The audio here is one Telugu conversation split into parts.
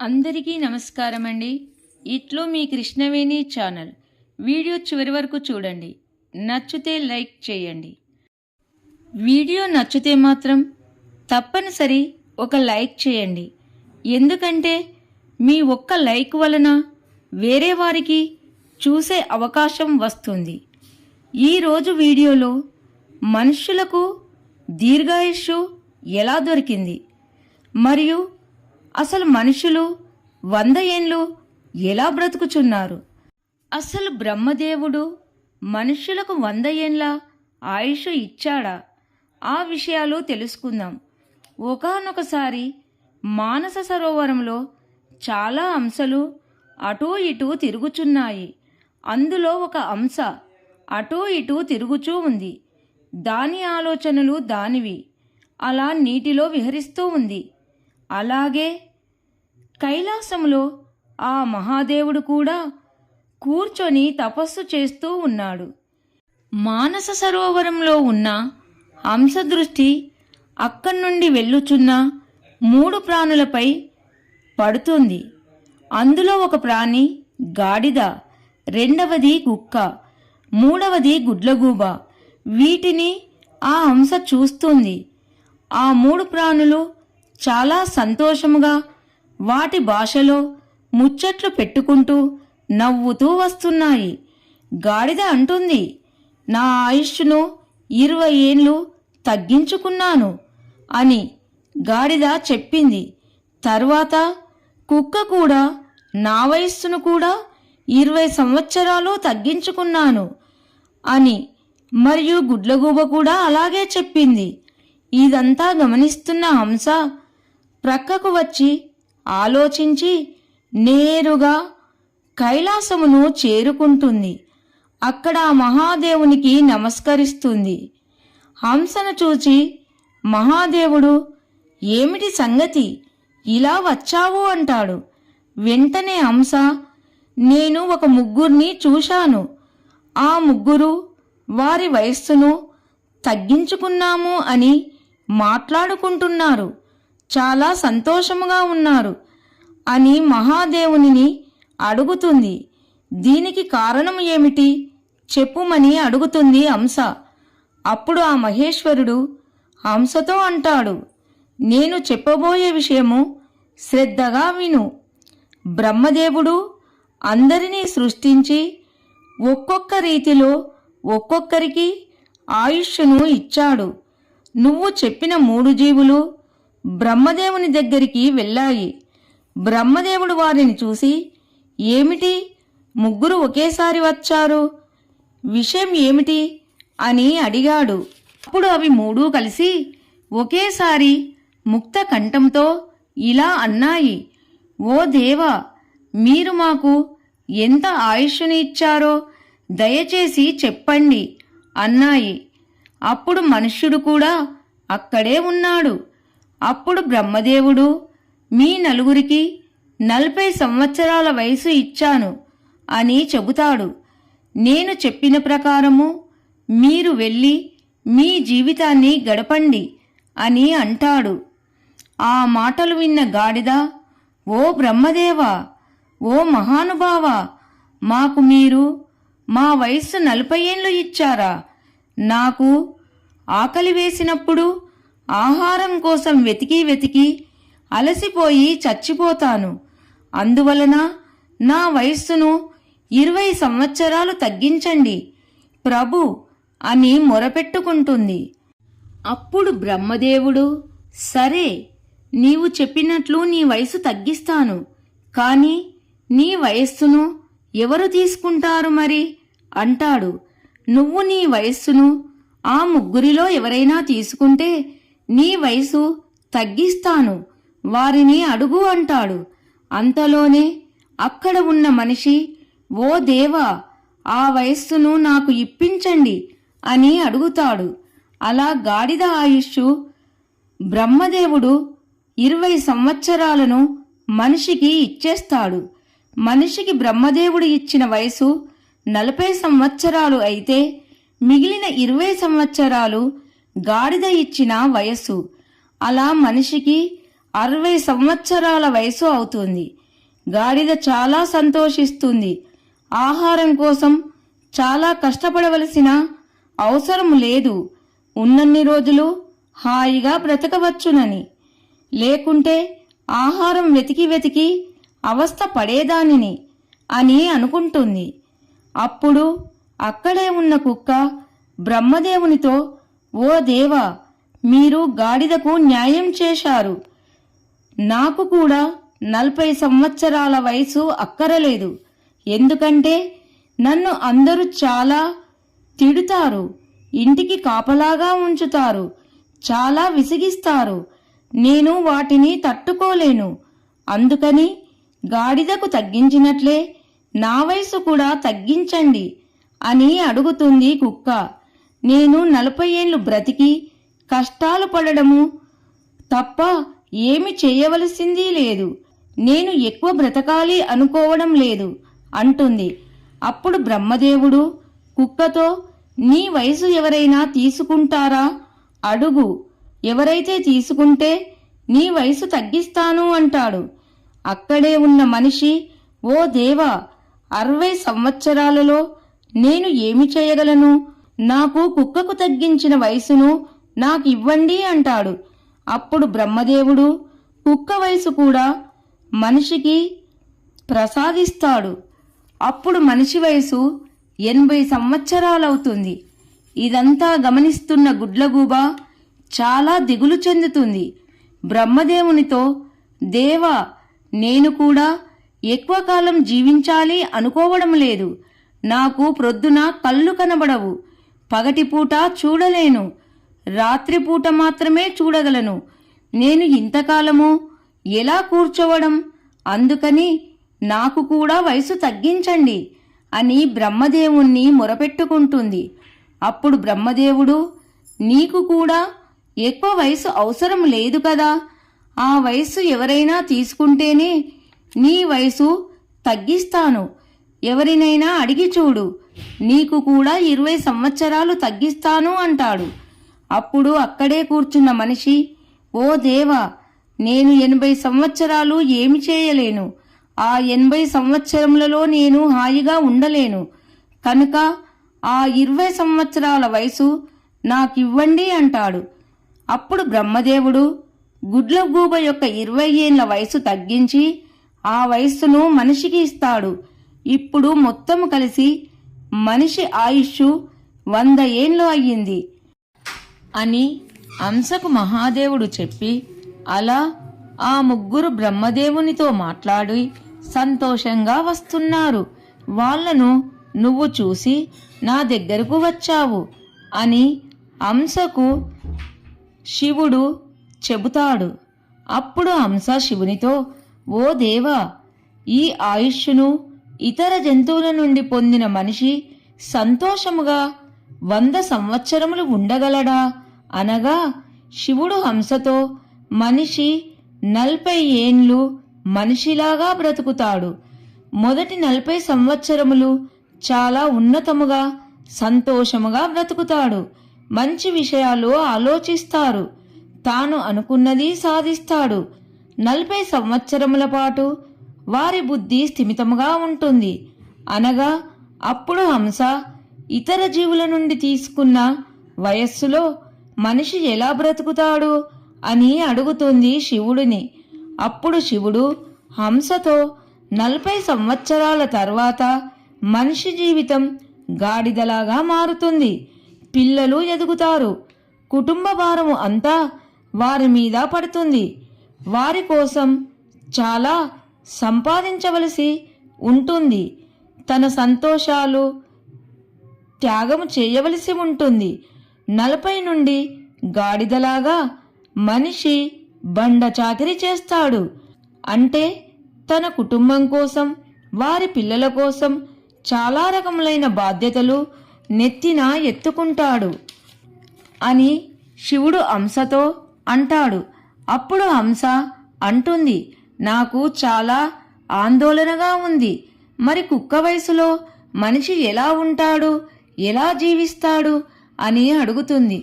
అందరికీ నమస్కారం అండి. ఇట్లో మీ కృష్ణవేణి ఛానల్. వీడియో చివరి వరకు చూడండి. నచ్చితే లైక్ చేయండి. వీడియో నచ్చితే మాత్రం తప్పనిసరి ఒక లైక్ చేయండి. ఎందుకంటే మీ ఒక్క లైక్ వలన వేరే వారికి చూసే అవకాశం వస్తుంది. ఈరోజు వీడియోలో మనుషులకు దీర్ఘాయుష్షు ఎలా దొరికింది, మరియు అసలు మనుషులు 100 ఏండ్లు ఎలా బ్రతుకుచున్నారు, అసలు బ్రహ్మదేవుడు మనుషులకు 100 ఏండ్ల ఆయుష్ ఇచ్చాడా, ఆ విషయాలు తెలుసుకుందాం. ఒకానొకసారి మానస సరోవరంలో చాలా అంశలు అటూ ఇటూ తిరుగుచున్నాయి. అందులో ఒక అంశ అటూ ఇటూ తిరుగుచూ ఉంది. దాని ఆలోచనలు దానివి. అలా నీటిలో విహరిస్తూ ఉంది. అలాగే కైలాసంలో ఆ మహాదేవుడు కూడా కూర్చొని తపస్సు చేస్తూ ఉన్నాడు. మానస సరోవరంలో ఉన్న హంస దృష్టి అక్కడి నుండి వెళ్ళుచున్న 3 ప్రాణులపై పడుతుంది. అందులో ఒక ప్రాణి గాడిద, రెండవది కుక్క, మూడవది గుడ్లగూబ. వీటిని ఆ హంస చూస్తుంది. ఆ 3 ప్రాణులు చాలా సంతోషముగా వాటి భాషలో ముచ్చట్లు పెట్టుకుంటూ నవ్వుతూ వస్తున్నాయి. గాడిద అంటుంది, నా ఆయుష్ను 20 ఏండ్లు తగ్గించుకున్నాను అని గాడిద చెప్పింది. తర్వాత కుక్క కూడా నా వయస్సును కూడా 20 సంవత్సరాలు తగ్గించుకున్నాను అని, మరియు గుడ్లగూబ కూడా అలాగే చెప్పింది. ఇదంతా గమనిస్తున్న హంస ప్రక్కకు వచ్చి ఆలోచించి నేరుగా కైలాసమును చేరుకుంటుంది. అక్కడ మహాదేవునికి నమస్కరిస్తుంది. హంసను చూచి మహాదేవుడు, ఏమిటి సంగతి, ఇలా వచ్చావు అంటాడు. వెంటనే హంస, నేను ఒక ముగ్గురిని చూశాను. ఆ ముగ్గురు వారి వయస్సును తగ్గించుకున్నాము అని మాట్లాడుకుంటున్నారు. చాలా సంతోషముగా ఉన్నారు అని మహాదేవునిని అడుగుతుంది. దీనికి కారణం ఏమిటి చెప్పుమని అడుగుతుంది హంస. అప్పుడు ఆ మహేశ్వరుడు హంసతో అంటాడు, నేను చెప్పబోయే విషయము శ్రద్ధగా విను. బ్రహ్మదేవుడు అందరినీ సృష్టించి ఒక్కొక్క రీతిలో ఒక్కొక్కరికి ఆయుష్ను ఇచ్చాడు. నువ్వు చెప్పిన 3 జీవులు బ్రహ్మదేవుని దగ్గరికి వెళ్ళాయి. బ్రహ్మదేవుడు వారిని చూసి, ఏమిటి ముగ్గురు ఒకేసారి వచ్చారు, విషయం ఏమిటి అని అడిగాడు. అప్పుడు అవి 3 కలిసి ఒకేసారి ముక్త కంఠంతో ఇలా అన్నాయి, ఓ దేవా, మీరు మాకు ఎంత ఆయుష్ని ఇచ్చారో దయచేసి చెప్పండి అన్నాయి. అప్పుడు మనుష్యుడు కూడా అక్కడే ఉన్నాడు. అప్పుడు బ్రహ్మదేవుడు, మీ నలుగురికి 40 సంవత్సరాల వయసు ఇచ్చాను అని చెబుతాడు. నేను చెప్పిన ప్రకారము మీరు వెళ్ళి మీ జీవితాన్ని గడపండి అని అంటాడు. ఆ మాటలు విన్న గాడిద, ఓ బ్రహ్మదేవా, ఓ మహానుభావా, మాకు మీరు మా వయస్సు 40 ఏండ్లు ఇచ్చారా? నాకు ఆకలి వేసినప్పుడు ఆహారం కోసం వెతికి అలసిపోయి చచ్చిపోతాను. అందువలన నా వయస్సును 20 సంవత్సరాలు తగ్గించండి ప్రభు అని మొరపెట్టుకుంటుంది. అప్పుడు బ్రహ్మదేవుడు, సరే, నీవు చెప్పినట్లు నీ వయసు తగ్గిస్తాను. కానీ నీ వయస్సును ఎవరు తీసుకుంటారు మరి అంటాడు. నువ్వు నీ వయస్సును ఆ ముగ్గురిలో ఎవరైనా తీసుకుంటే నీ వయసు తగ్గిస్తాను, వారిని అడుగు అంటాడు. అంతలోనే అక్కడ ఉన్న మనిషి, ఓ దేవా, ఆ వయస్సును నాకు ఇప్పించండి అని అడుగుతాడు. అలా గాడిద ఆయుష్షు బ్రహ్మదేవుడు 20 సంవత్సరాలను మనిషికి ఇచ్చేస్తాడు. మనిషికి బ్రహ్మదేవుడు ఇచ్చిన వయసు 40 సంవత్సరాలు అయితే మిగిలిన 20 సంవత్సరాలు గాడిద ఇచ్చిన వయస్సు. అలా మనిషికి 60 సంవత్సరాల వయసు అవుతుంది. గాడిద చాలా సంతోషిస్తుంది. ఆహారం కోసం చాలా కష్టపడవలసిన అవసరం లేదు. ఉన్నన్ని రోజులు హాయిగా బ్రతకవచ్చునని. లేకుంటే ఆహారం వెతికి వెతికి అవస్థ పడేదానిని అని అనుకుంటుంది. అప్పుడు అక్కడే ఉన్న కుక్క బ్రహ్మదేవునితో, ఓ దేవా, మీరు గాడిదకు న్యాయం చేశారు. నాకు కూడా 40 సంవత్సరాల వయసు అక్కరలేదు. ఎందుకంటే నన్ను అందరూ చాలా తిడుతారు, ఇంటికి కాపలాగా ఉంచుతారు, చాలా విసిగిస్తారు. నేను వాటిని తట్టుకోలేను. అందుకని గాడిదకు తగ్గించినట్లే నా వయసు కూడా తగ్గించండి అని అడుగుతుంది కుక్క. నేను 40 ఏళ్ళు బ్రతికి కష్టాలు పడడము తప్ప ఏమి చేయవలసింది లేదు. నేను ఎక్కువ బ్రతకాలి అనుకోవడం లేదు అంటుంది. అప్పుడు బ్రహ్మదేవుడు కుక్కతో, నీ వయసు ఎవరైనా తీసుకుంటారా? అడుగు. ఎవరైతే తీసుకుంటే నీ వయసు తగ్గిస్తాను అంటాడు. అక్కడే ఉన్న మనిషి, ఓ దేవా, 60 సంవత్సరాలలో నేను ఏమి చేయగలను? నాకు కుక్కకు తగ్గించిన వయసును నాకివ్వండి అంటాడు. అప్పుడు బ్రహ్మదేవుడు కుక్క వయసు కూడా మనిషికి ప్రసాదిస్తాడు. అప్పుడు మనిషి వయసు 80 సంవత్సరాలవుతుంది. ఇదంతా గమనిస్తున్న గుడ్లగూబ చాలా దిగులు చెందుతుంది. బ్రహ్మదేవునితో, దేవా, నేను కూడా ఎక్కువ కాలం జీవించాలి అనుకోవడం లేదు. నాకు ప్రొద్దున కళ్ళు కనబడవు, పగటిపూట చూడలేను, రాత్రిపూట మాత్రమే చూడగలను. నేను ఇంతకాలము ఎలా కూర్చోవడం? అందుకని నాకు కూడా వయసు తగ్గించండి అని బ్రహ్మదేవుణ్ణి మొరపెట్టుకుంటుంది. అప్పుడు బ్రహ్మదేవుడు, నీకు కూడా ఎక్కువ వయసు అవసరం లేదు కదా. ఆ వయసు ఎవరైనా తీసుకుంటేనే నీ వయసు తగ్గిస్తాను. ఎవరినైనా అడిగి చూడు, నీకు కూడా 20 సంవత్సరాలు తగ్గిస్తాను అంటాడు. అప్పుడు అక్కడే కూర్చున్న మనిషి, ఓ దేవా, నేను 80 సంవత్సరాలు ఏమి చేయలేను. ఆ 80 సంవత్సరములలో నేను హాయిగా ఉండలేను. కనుక ఆ 20 సంవత్సరాల వయసు నాకివ్వండి అంటాడు. అప్పుడు బ్రహ్మదేవుడు గుడ్లగూబ యొక్క 20 ఏళ్ల వయసు తగ్గించి ఆ వయస్సును మనిషికి ఇస్తాడు. ఇప్పుడు మొత్తం కలిసి మనిషి ఆయుష్ 100 ఏళ్ళు అయ్యింది అని హంసకు మహాదేవుడు చెప్పి, అలా ఆ ముగ్గురు బ్రహ్మదేవునితో మాట్లాడి సంతోషంగా వస్తున్నారు. వాళ్లను నువ్వు చూసి నా దగ్గరకు వచ్చావు అని హంసకు శివుడు చెబుతాడు. అప్పుడు హంస శివునితో, ఓ దేవా, ఈ ఆయుష్ను ఇతర జంతువుల నుండి పొందిన మనిషి సంతోషముగా 100 సంవత్సరములు ఉండగలడా? అనగా శివుడు హంసతో, మనిషి 40 ఏండ్లు మనిషిలాగా బ్రతుకుతాడు. మొదటి 40 సంవత్సరములు చాలా ఉన్నతముగా సంతోషముగా బ్రతుకుతాడు. మంచి విషయాలు ఆలోచిస్తారు. తాను అనుకున్నది సాధిస్తాడు. 40 సంవత్సరముల పాటు వారి బుద్ధి స్థిమితముగా ఉంటుంది. అనగా అప్పుడు హంస ఇతర జీవుల నుండి తీసుకున్న వయస్సులో మనిషి ఎలా బ్రతుకుతాడు అని అడుగుతుంది శివుడిని. అప్పుడు శివుడు హంసతో, 40 సంవత్సరాల తర్వాత మనిషి జీవితం గాడిదలాగా మారుతుంది. పిల్లలు ఎదుగుతారు. కుటుంబ భారము అంతా వారి మీద పడుతుంది. వారి కోసం చాలా సంపాదించవలసి ఉంటుంది. తన సంతోషాలు త్యాగము చేయవలసి ఉంటుంది. 40 నుండి గాడిదలాగా మనిషి బండ చాకిరీ చేస్తాడు. అంటే తన కుటుంబం కోసం, వారి పిల్లల కోసం చాలా రకములైన బాధ్యతలు నెత్తిన ఎత్తుకుంటాడు అని శివుడు హంసతో అంటాడు. అప్పుడు హంస అంటుంది, నాకు చాలా ఆందోళనగా ఉంది. మరి కుక్క వయసులో మనిషి ఎలా ఉంటాడు, ఎలా జీవిస్తాడు అని అడుగుతుంది.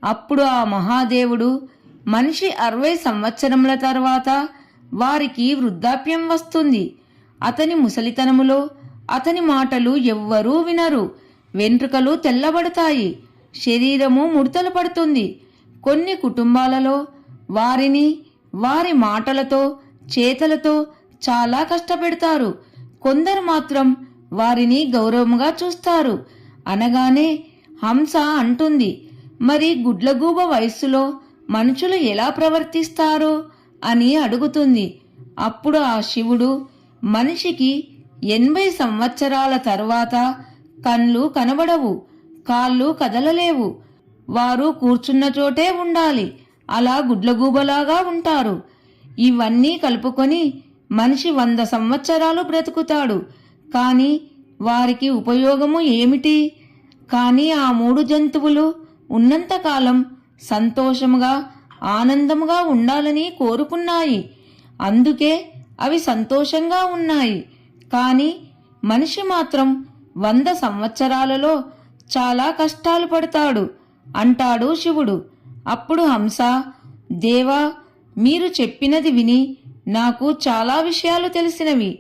అప్పుడు ఆ మహాదేవుడు మనిషి 60 సంవత్సరముల తర్వాత వారికి వృద్ధాప్యం వస్తుంది. అతని ముసలితనములో అతని మాటలు ఎవ్వరూ వినరు. వెంట్రుకలు తెల్లబడతాయి, శరీరము ముడతలు పడుతుంది. కొన్ని కుటుంబాలలో వారిని వారి మాటలతో చేతలతో చాలా కష్టపెడతారు. కొందరు మాత్రం వారిని గౌరవంగా చూస్తారు. అనగానే హంస అంటుంది, మరి గుడ్లగూబ వయస్సులో మనుషులు ఎలా ప్రవర్తిస్తారు అని అడుగుతుంది. అప్పుడు ఆ శివుడు, మనిషికి 80 సంవత్సరాల తర్వాత కళ్ళు కనబడవు, కాళ్ళు కదలలేవు. వారు కూర్చున్న చోటే ఉండాలి. అలా గుడ్లగూబలాగా ఉంటారు. ఇవన్నీ కలుపుకొని మనిషి 100 సంవత్సరాలు బ్రతుకుతాడు. కానీ వారికి ఉపయోగము ఏమిటి? కానీ ఆ 3 జంతువులు ఉన్నంతకాలం సంతోషముగా ఆనందముగా ఉండాలని కోరుకున్నాయి. అందుకే అవి సంతోషంగా ఉన్నాయి. కానీ మనిషి మాత్రం 100 సంవత్సరాలలో చాలా కష్టాలు పడతాడు అంటాడు శివుడు. అప్పుడు హంస, దేవా, మీరు చెప్పినది విని నాకు చాలా విషయాలు తెలిసినవి,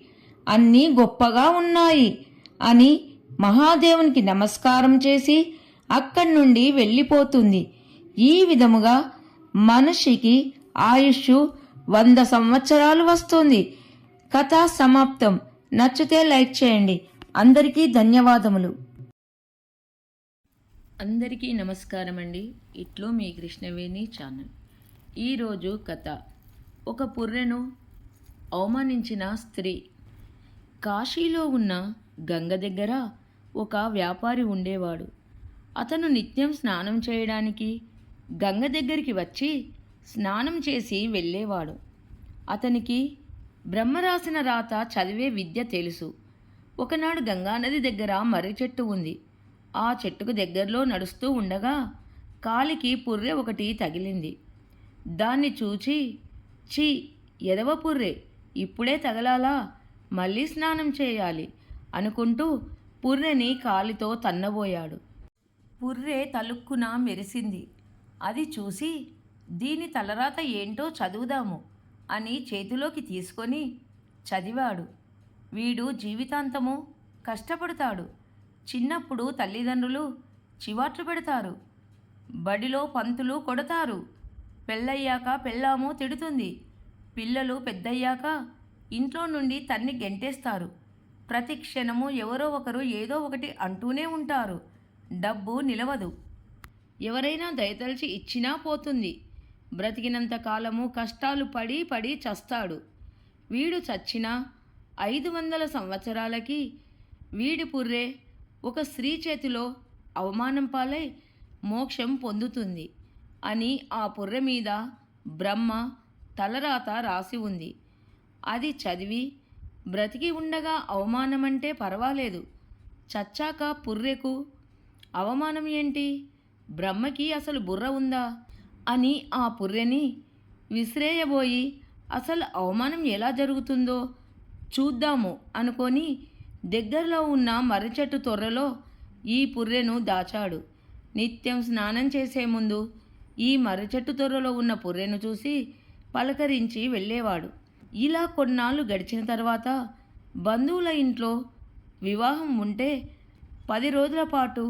అన్నీ గొప్పగా ఉన్నాయి అని మహాదేవునికి నమస్కారం చేసి అక్కడి నుండి వెళ్ళిపోతుంది. ఈ విధముగా మనిషికి ఆయుష్ 100 సంవత్సరాలు వస్తుంది. కథ సమాప్తం. నచ్చితే లైక్ చేయండి. అందరికీ ధన్యవాదములు. అందరికీ నమస్కారం అండి. ఇట్లు మీ కృష్ణవేణి ఛానల్. ఈరోజు కథ, ఒక పుర్రెను అవమానించిన స్త్రీ. కాశీలో ఉన్న గంగ దగ్గర ఒక వ్యాపారి ఉండేవాడు. అతను నిత్యం స్నానం చేయడానికి గంగ దగ్గరికి వచ్చి స్నానం చేసి వెళ్ళేవాడు. అతనికి బ్రహ్మ రాసిన రాత చదివే విద్య తెలుసు. ఒకనాడు గంగానది దగ్గర మర్రి చెట్టు ఉంది. ఆ చెట్టుకు దగ్గరలో నడుస్తూ ఉండగా కాలికి పుర్రె ఒకటి తగిలింది. దాన్ని చూచి, చీ, ఎదవ పుర్రె, ఇప్పుడే తగలాలా, మళ్ళీ స్నానం చేయాలి అనుకుంటూ పుర్రెని కాలితో తన్నబోయాడు. పుర్రె తలుక్కున మెరిసింది. అది చూసి, దీని తలరాత ఏంటో చదువుదాము అని చేతిలోకి తీసుకొని చదివాడు. వీడు జీవితాంతము కష్టపడతాడు. చిన్నప్పుడు తల్లిదండ్రులు చివాట్లు పెడతారు, బడిలో పంతులు కొడతారు, పెళ్ళయ్యాక పెళ్ళాము తిడుతుంది, పిల్లలు పెద్దయ్యాక ఇంట్లో నుండి తన్ని గెంటేస్తారు. ప్రతి క్షణము ఎవరో ఒకరు ఏదో ఒకటి అంటూనే ఉంటారు. డబ్బు నిలవదు. ఎవరైనా దయతలిచి ఇచ్చినా పోతుంది. బ్రతికినంత కాలము కష్టాలు పడి పడి చస్తాడు. వీడు చచ్చినా 500 సంవత్సరాలకి వీడి పుర్రె ఒక స్త్రీ చేతిలో అవమానం పాలై మోక్షం పొందుతుంది అని ఆ పుర్రె మీద బ్రహ్మ తలరాత రాసి ఉంది. అది చదివి, బ్రతికి ఉండగా అవమానమంటే పర్వాలేదు, చచ్చాక పుర్రెకు అవమానం ఏంటి, బ్రహ్మకి అసలు బుర్ర ఉందా అని ఆ పుర్రెని విసిరేయబోయి అసలు అవమానం ఎలా జరుగుతుందో చూద్దాము అనుకొని దగ్గరలో ఉన్న మర్రి చెట్టు తొర్రలో ఈ పుర్రెను దాచాడు. నిత్యం స్నానం చేసే ముందు ఈ మర్రి చెట్టు తొర్రలో ఉన్న పుర్రెను చూసి పలకరించి వెళ్ళేవాడు. ఇలా కొన్నాళ్ళు గడిచిన తర్వాత బంధువుల ఇంట్లో వివాహం ఉంటే 10 రోజుల పాటు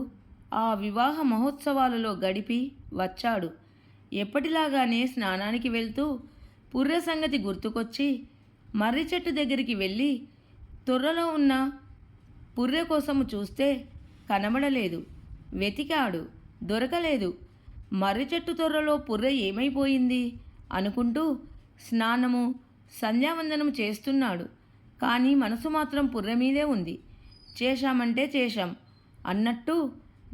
ఆ వివాహ మహోత్సవాలలో గడిపి వచ్చాడు. ఎప్పటిలాగానే స్నానానికి వెళ్తూ పుర్రె సంగతి గుర్తుకొచ్చి మర్రి చెట్టు దగ్గరికి వెళ్ళి తొర్రలో ఉన్న పుర్రె కోసము చూస్తే కనబడలేదు. వెతికాడు, దొరకలేదు. మర్రి చెట్టు తొర్రలో పుర్రె ఏమైపోయింది అనుకుంటూ స్నానము సంధ్యావందనము చేస్తున్నాడు. కానీ మనసు మాత్రం పుర్రె మీదే ఉంది. చేశామంటే చేశాం అన్నట్టు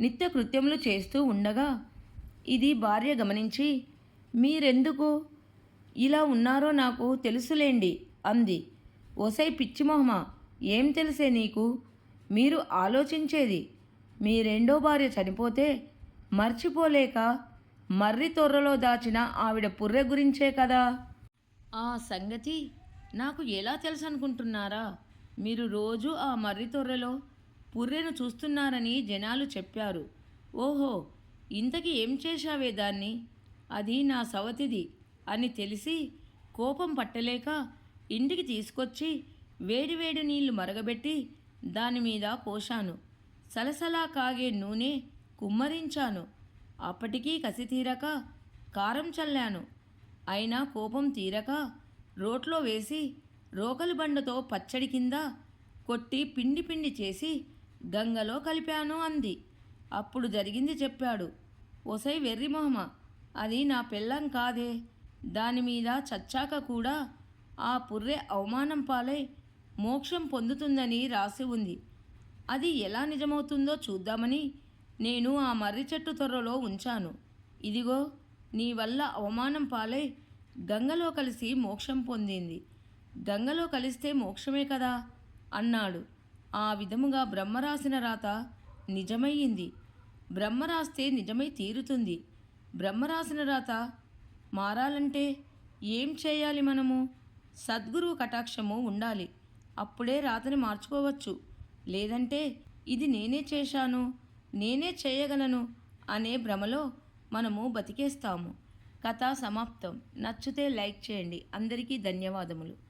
నిత్య కృత్యములు చేస్తూ ఉండగా ఇది భార్య గమనించి, మీరెందుకు ఇలా ఉన్నారో నాకు తెలుసులేండి అంది. ఓసై పిచ్చిమొహమా, ఏం తెలిసే నీకు? మీరు ఆలోచించేది మీ రెండో భార్య చనిపోతే మర్చిపోలేక మర్రి తొర్రలో దాచిన ఆవిడ పుర్రె గురించే కదా. ఆ సంగతి నాకు ఎలా తెలుసు అనుకుంటున్నారా? మీరు రోజు ఆ మర్రి తొర్రలో పుర్రెను చూస్తున్నారని జనాలు చెప్పారు. ఓహో, ఇంతకీ ఏం చేశావే దాన్ని అది నా సవతిది అని తెలిసి కోపం పట్టలేక ఇంటికి తీసుకొచ్చి వేడివేడి నీళ్లు మరగబెట్టి దానిమీద పోశాను. సలసలా కాగే నూనె కుమ్మరించాను. అప్పటికీ కసి తీరక కారం చల్లాను. అయినా కోపం తీరక రోట్లో వేసి రోకలి బండతో పచ్చడి కింద కొట్టి పిండి పిండి చేసి గంగలో కలిపాను అంది. అప్పుడు జరిగింది చెప్పాడు. ఒసై వెర్రిమొహమ, అది నా పెళ్ళం కాదే. దానిమీద చచ్చాక కూడా ఆ పుర్రె అవమానం పాలై మోక్షం పొందుతుందని రాసి ఉంది. అది ఎలా నిజమవుతుందో చూద్దామని నేను ఆ మర్రి చెట్టు తొర్రలో ఉంచాను. ఇదిగో నీ వల్ల అవమానం పాలై గంగలో కలిసి మోక్షం పొందింది. గంగలో కలిస్తే మోక్షమే కదా అన్నాడు. ఆ విధముగా బ్రహ్మ రాసిన రాత నిజమయ్యింది. బ్రహ్మ రాస్తే నిజమై తీరుతుంది. బ్రహ్మ రాసిన రాత మారాలంటే ఏం చేయాలి మనము? సద్గురువు కటాక్షము ఉండాలి. అప్పుడే రాతని మార్చుకోవచ్చు. లేదంటే ఇది నేనే చేశాను, నేనే చేయగలను అనే భ్రమలో మనము బతికేస్తాము. కథ సమాప్తం. నచ్చితే లైక్ చేయండి. అందరికీ ధన్యవాదములు.